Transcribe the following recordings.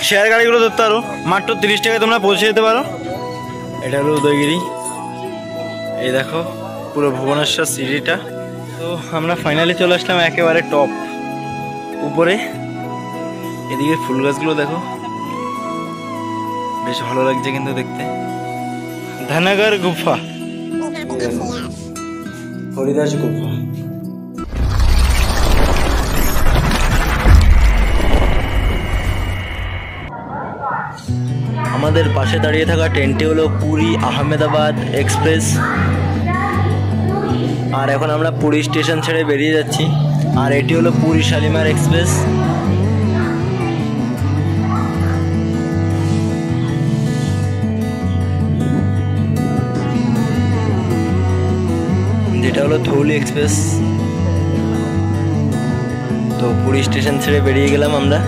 Share গাড়িগুলো ধরতে পারো, মাত্র 30 টাকায় তোমরা পৌঁছে যেতে পারো। এটা হলো উদয়গিরি, এই দেখো পুরো ভুবনেশ্বর সিটিটা। তো আমরা ফাইনালি চলে আসলাম একেবারে টপ উপরে। এদিকে ফুল গাছগুলো দেখো, বেশ ভালো লাগছে কিন্তু দেখতে। ধানাগর গুফা, হরিদাস গুফা। আমাদের পাশে দাঁড়িয়ে থাকা ট্রেনটি হলো পুরী আহমেদাবাদ এক্সপ্রেস। আর এখন আমরা পুরী স্টেশন ছেড়ে বেরিয়ে যাচ্ছি। আর এটি হলো পুরী শালিমার এক্সপ্রেস। যেটা হলো ধৌলি এক্সপ্রেস। তো পুরী স্টেশন ছেড়ে বেরিয়ে গেলাম আমরা।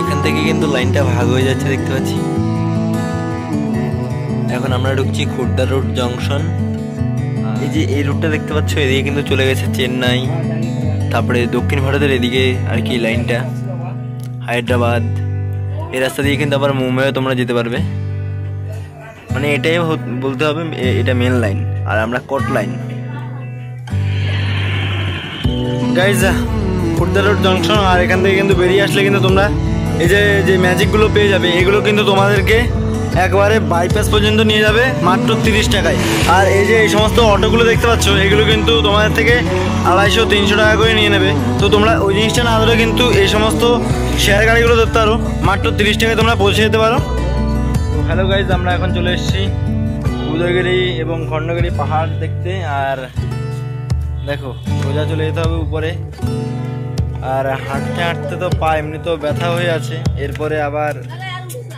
এখান থেকে কিন্তু লাইনটা ভাগ হয়ে যাচ্ছে দেখতে পাচ্ছি। এখন আমরা ঢুকছি খুর্দা রোড জংশন। এই যে এই রুটটা দেখতে পাচ্ছ, এদিকে কিন্তু চলে গেছে চেন্নাই, তারপরে দক্ষিণ ভারতের এদিকে আর কি লাইনটা হায়দ্রাবাদ। এই রাস্তা দিয়ে কিন্তু আবার মুম্বাইও তোমরা যেতে পারবে। মানে এটাই বলতে হবে এটা মেন লাইন, আর আমরা কট line. Guys Khurda road junction. আর এখান থেকে কিন্তু বেরিয়ে আসলে কিন্তু তোমরা এই যে ম্যাজিকগুলো পেয়ে যাবে। এগুলো কিন্তু তোমাদেরকে একবারে বাইপাস পর্যন্ত নিয়ে যাবে মাত্র 30 টাকায়। আর এই যে এই সমস্ত অটোগুলো দেখতে পাচ্ছ, এগুলো কিন্তু তোমাদের থেকে 250-300 টাকা করে নিয়ে নেবে। তো তোমরা ওই জিনিসটা না ধরে কিন্তু এই সমস্ত শেয়ার গাড়িগুলো ধরতে পারো, মাত্র 30 টাকায় তোমরা পৌঁছে যেতে পারো। হ্যালো গাইজ, আমরা এখন চলে এসেছি উদয়গিরি এবং খণ্ডগিরি পাহাড় দেখতে। আর দেখো সোজা চলে যেতে হবে উপরে। আর হাঁটতে হাঁটতে তো পা এমনি তো ব্যথা হয়ে আছে, এরপরে আবার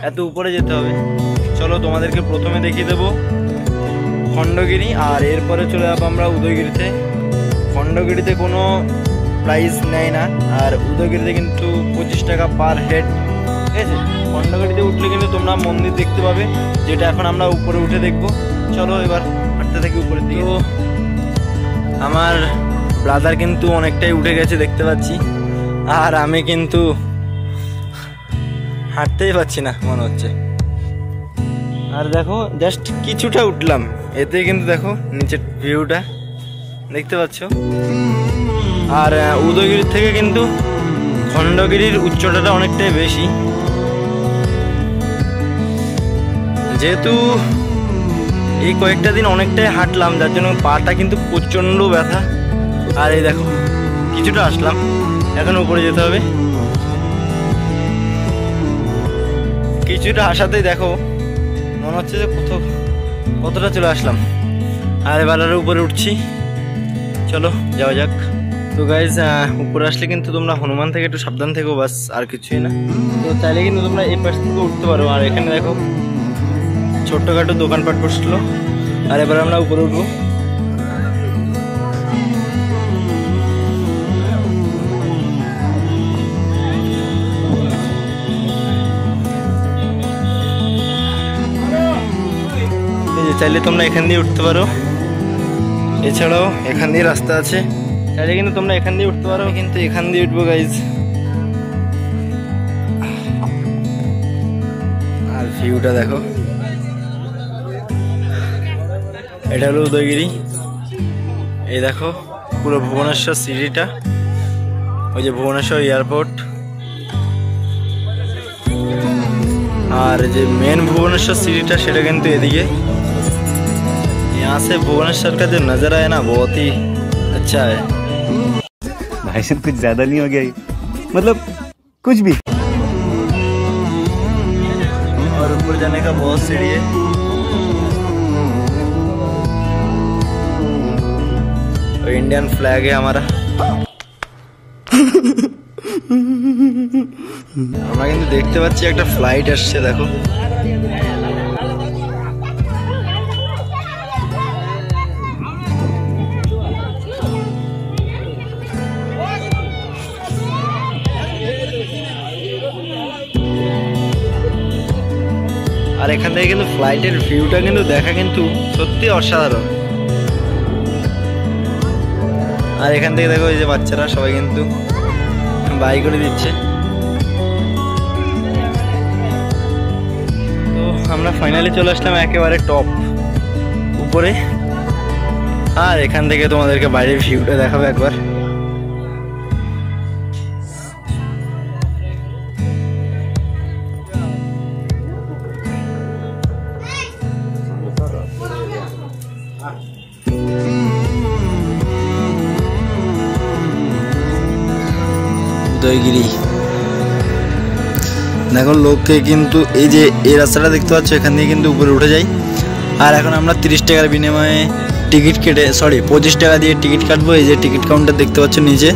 এত উপরে যেতে হবে। চলো তোমাদেরকে প্রথমে দেখিয়ে দেবো খণ্ডগিরি, আর এরপরে চলে যাবো আমরা উদয়গিরিতে। খণ্ডগিরিতে কোনো প্রাইস নেয় না, আর উদয়গিরিতে কিন্তু 25 টাকা পার হেড, ঠিক আছে। খণ্ডগিরিতে উঠলে কিন্তু তোমরা মন্দির দেখতে পাবে, যেটা এখন আমরা উপরে উঠে দেখবো। চলো এবার হাঁটতে থাকি উপরের দিকে। তো আমার ব্রাদার কিন্তু অনেকটাই উঠে গেছে দেখতে পাচ্ছি, আর আমি কিন্তু হাঁটতেই পারছি না মনে হচ্ছে। আর দেখো জাস্ট কিছুটা উঠলাম, এতে কিন্তু দেখো নিচের ভিউটা দেখতে পাচ্ছ। আর উদয়গিরির থেকে কিন্তু খণ্ডগিরির উচ্চতাটা অনেকটাই বেশি, যেহেতু এই কয়েকটা দিন অনেকটাই হাঁটলাম, যার জন্য পাটা কিন্তু প্রচণ্ড ব্যথা। আর এই দেখো কিছুটা আসলাম, এখন উপরে যেতে হবে। কিছুটা আসাতেই দেখো মনে হচ্ছে যে কতটা চলে আসলাম। আর এবার আরো উপরে উঠছি, চলো যাওয়া যাক। তো গাইজ উপরে আসলে কিন্তু তোমরা হনুমান থেকে একটু সাবধান থেকো, বাস আর কিছুই না। তো চাইলে কিন্তু তোমরা এই পাশ থেকে উঠতে পারো। আর এখানে দেখো ছোট্টখাটো দোকানপাট বসছিল। আর এবার আমরা উপরে উঠবো। চাইলে তোমরা এখান দিয়ে উঠতে পারো, এছাড়াও এখান দিয়ে রাস্তা আছে, চাইলে কিন্তু তোমরা এখান দিয়ে উঠতে পারো। কিন্তু এখান দিয়ে উঠবো গাইজ। আর ভিউটা দেখো, এটা হলো উদয়গিরি। এই দেখো পুরো ভুবনেশ্বর সিটিটা, ওই যে ভুবনেশ্বর এয়ারপোর্ট। আর যে মেন ভुवनेश्वर सिटी সেটা কিন্তু এদিকে। यहाँ से भुवनेश्वर का जो नज़ारा है ना बहुत ही अच्छा है। भाई साहब कुछ ज्यादा नहीं हो गया, मतलब कुछ भी। और ऊपर जाने का बहुत सीढ़ी है। और इंडियन फ्लैग है हमारा। আমরা কিন্তু দেখতে পাচ্ছি একটা ফ্লাইট আসছে, দেখো। আর এখান থেকে কিন্তু ফ্লাইটের ভিউটা কিন্তু দেখা কিন্তু সত্যি অসাধারণ। আর এখান থেকে দেখো এই যে বাচ্চারা সবাই কিন্তু বাই করে দিচ্ছে। আমরা ফাইনালি চলে আসলাম একেবারে টপ উপরে। আর এখান থেকে তোমাদেরকে বাইরের ভিউটা দেখাবো একবার। উদয়গিরি দেখো, লোককে কিন্তু এই যে এই রাস্তাটা দেখতে পাচ্ছ, এখান দিয়ে কিন্তু উপরে উঠে যাই। আর এখন আমরা 30 টাকার বিনিময়ে টিকিট কেটে 25 টাকা দিয়ে টিকিট কাটবো। এই যে টিকিট কাউন্টার দেখতে পাচ্ছ নিচে,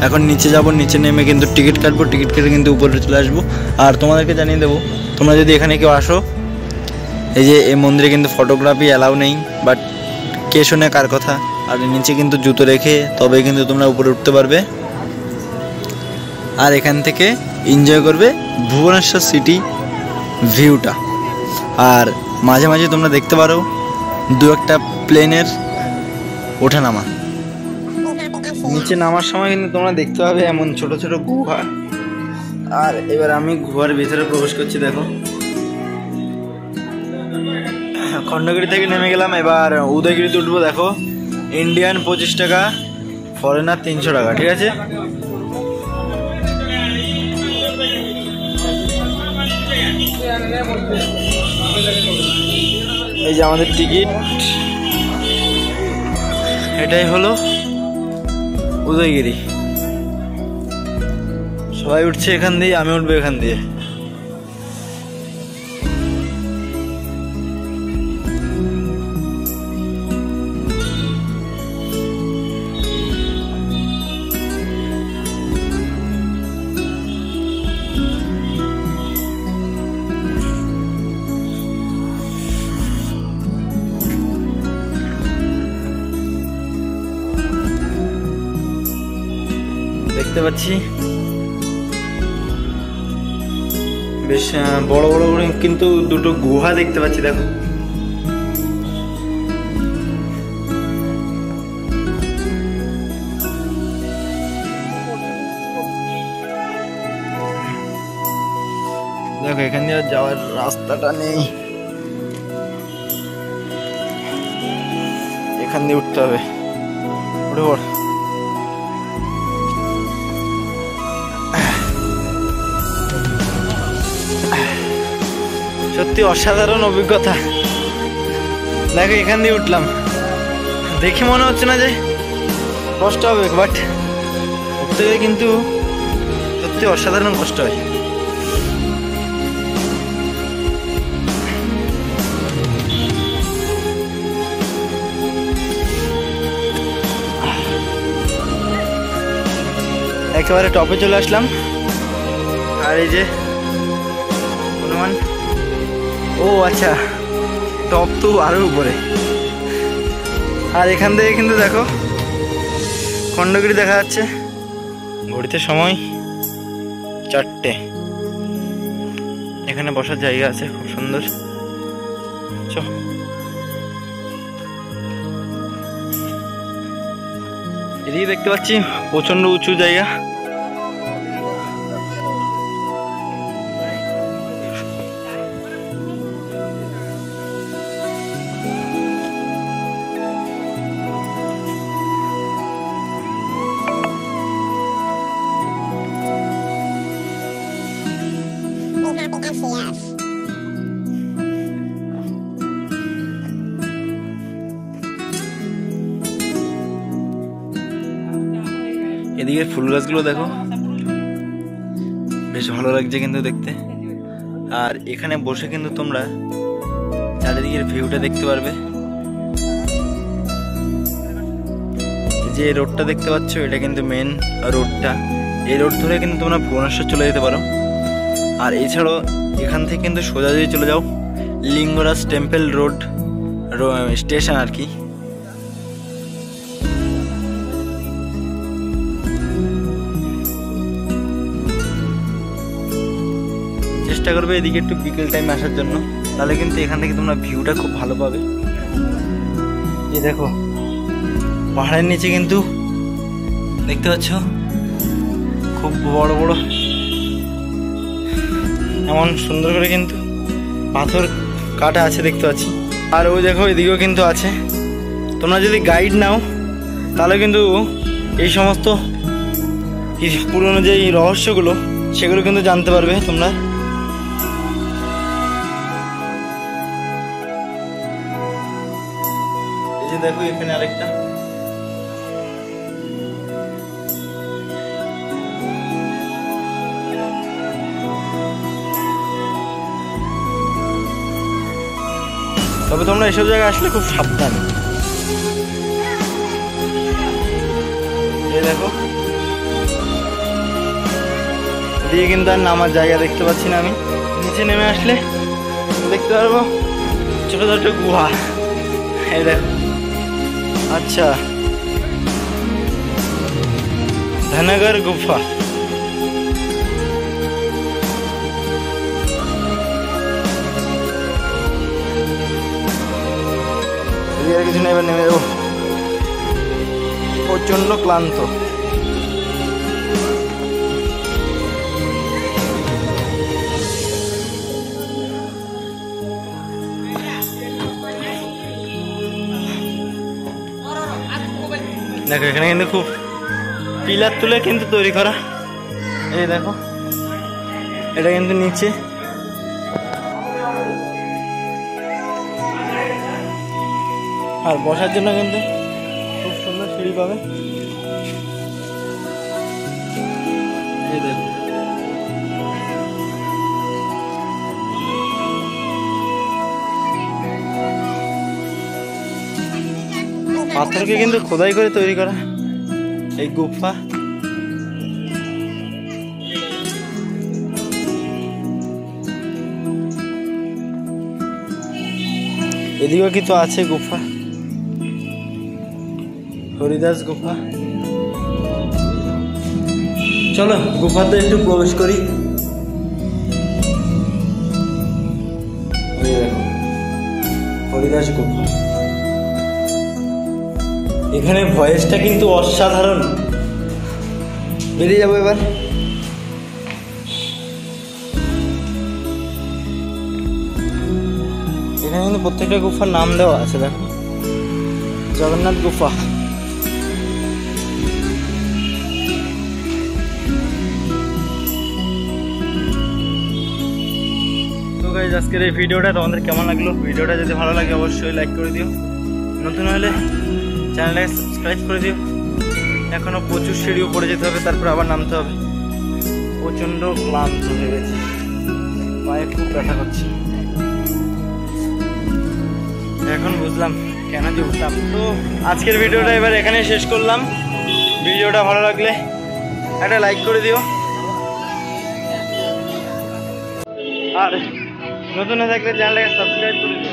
এখন নিচে যাব, নিচে নেমে কিন্তু টিকিট কাটবো, টিকিট কেটে কিন্তু উপরে চলে আসবো। আর তোমাদেরকে জানিয়ে দেবো, তোমরা যদি এখানে কেউ আসো, এই যে এই মন্দিরে কিন্তু ফটোগ্রাফি অ্যালাউ নেই, বাট কে শোনে কার কথা। আর নিচে কিন্তু জুতো রেখে তবে কিন্তু তোমরা উপরে উঠতে পারবে। আর এখান থেকে এনজয় করবে ভুবনেশ্বর সিটি ভিউটা। আর মাঝে মাঝে তোমরা দেখতে পারো দু একটা প্লেনের ওঠানামা। নিচে নামার সময় কিন্তু তোমরা দেখতে পাবে এমন ছোট ছোট গুহা। আর এবার আমি গুহার ভিতরে প্রবেশ করছি। দেখো, খণ্ডগিরি থেকে নেমে গেলাম, এবার উদয়গিরিতে উঠবো। দেখো, ইন্ডিয়ান 25 টাকা, ফরেনার 300 টাকা, ঠিক আছে। এই যে আমাদের টিকিট, এটাই হলো উদয়গিরি। সবাই উঠছে এখান দিয়ে, আমি উঠবো এখান দিয়ে। দেখতে পাচ্ছি বেশ বড় বড় করে কিন্তু দুটো গুহা দেখতে পাচ্ছি। দেখো, দেখো এখান দিয়ে যাওয়ার রাস্তাটা নেই, এখান দিয়ে উঠতে হবে। উঠে পড়। সত্যি অসাধারণ অভিজ্ঞতা। দেখো, এখান দিয়ে উঠলাম, দেখে মনে হচ্ছে না যে কষ্ট হবে, বাট উঠতে গিয়ে কিন্তু সত্যি অসাধারণ কষ্ট হয়। একেবারে টপে চলে আসলাম। আর এই যে হনুমান, ও আচ্ছা, টপ তো আরো উপরে। আর এখান থেকে কিন্তু দেখো খণ্ডগিরি দেখা যাচ্ছে। ঘড়িতে সময় 4টে। এখানে বসার জায়গা আছে খুব সুন্দর। এদিকে দেখতে পাচ্ছি প্রচন্ড উঁচু জায়গা। এদিকে ফুল গাছগুলো দেখো, বেশ ভালো লাগছে কিন্তু দেখতে। আর এখানে বসে কিন্তু তোমরা চারিদিকের ভিউটা দেখতে পারবে। যে রোডটা দেখতে পাচ্ছ, এটা কিন্তু মেন রোডটা। এই রোড ধরে কিন্তু তোমরা ভুবনেশ্বর চলে যেতে পারো। আর এছাড়াও এখান থেকে কিন্তু সোজা যদি চলে যাও লিঙ্গরাজ টেম্পল রোড স্টেশন আর কি। চেষ্টা করবে এদিকে একটু বিকেল টাইমে আসার জন্য, তাহলে কিন্তু এখান থেকে তোমরা ভিউটা খুব ভালো পাবে। এই দেখো, পাহাড়ের নিচে কিন্তু দেখতে পাচ্ছ খুব বড় বড় এমন সুন্দর করে কিন্তু পাথর কাটা আছে দেখতে পাচ্ছি। আর ওই দেখো এদিকেও কিন্তু আছে। তোমরা যদি গাইড নাও তাহলে কিন্তু এই সমস্ত পুরনো যে রহস্যগুলো সেগুলো কিন্তু জানতে পারবে তোমরা। এই যে দেখো এখানে আরেকটা। তবে তোমরা এসব জায়গায় আসলে খুব সাবধান। এই দেখো এদিকে কিন্তু আর নামার জায়গা দেখতে পাচ্ছি না আমি। নিচে নেমে আসলে দেখতে পারবো ছোট ছোট গুহা। এই দেখো, আচ্ছা ধনগর গুফা। আর কিছু না, এবার নেমে যাবো। প্রচন্ড ক্লান্ত। দেখো এখানে কিন্তু খুব পিলার তুলে কিন্তু তৈরি করা। এই দেখো এটা কিন্তু নিচে। আর বসার জন্য কিন্তু খুব সুন্দর সিঁড়ি পাবে। এই দেখো পাথরকে কিন্তু খোদাই করে তৈরি করা এই গুফা। এদিকেও কিন্তু আছে গুফা, হরিদাস গুফা। চলো গুফাতে একটু প্রবেশ করি। হরিদাস গুফা। এখানে ভয়েসটা কিন্তু অসাধারণ। বেরিয়ে যাবো এবার। এখানে কিন্তু প্রত্যেকটা গুফার নাম দেওয়া আছে। দেখো জগন্নাথ গুফা। তো গাইস আজকের এই ভিডিওটা তোমাদের কেমন লাগলো? ভিডিওটা যদি ভালো লাগে অবশ্যই লাইক করে দিও, নতুন হলে চ্যানেলটাকে সাবস্ক্রাইব করে দিও। এখনো প্রচুর সিঁড়ি উপরে যেতে হবে, তারপর আবার নামতে হবে। প্রচন্ড ক্লান্ত হয়ে গেছে, পায়ে খুব ব্যথা করছে। এখন বুঝলাম কেন যে উঠলাম। তো আজকের ভিডিওটা এবার এখানে শেষ করলাম। ভিডিওটা ভালো লাগলে একটা লাইক করে দিও, আর নতুন হয়ে থাকলে চ্যানেলটাকে সাবস্ক্রাইব করে দিও।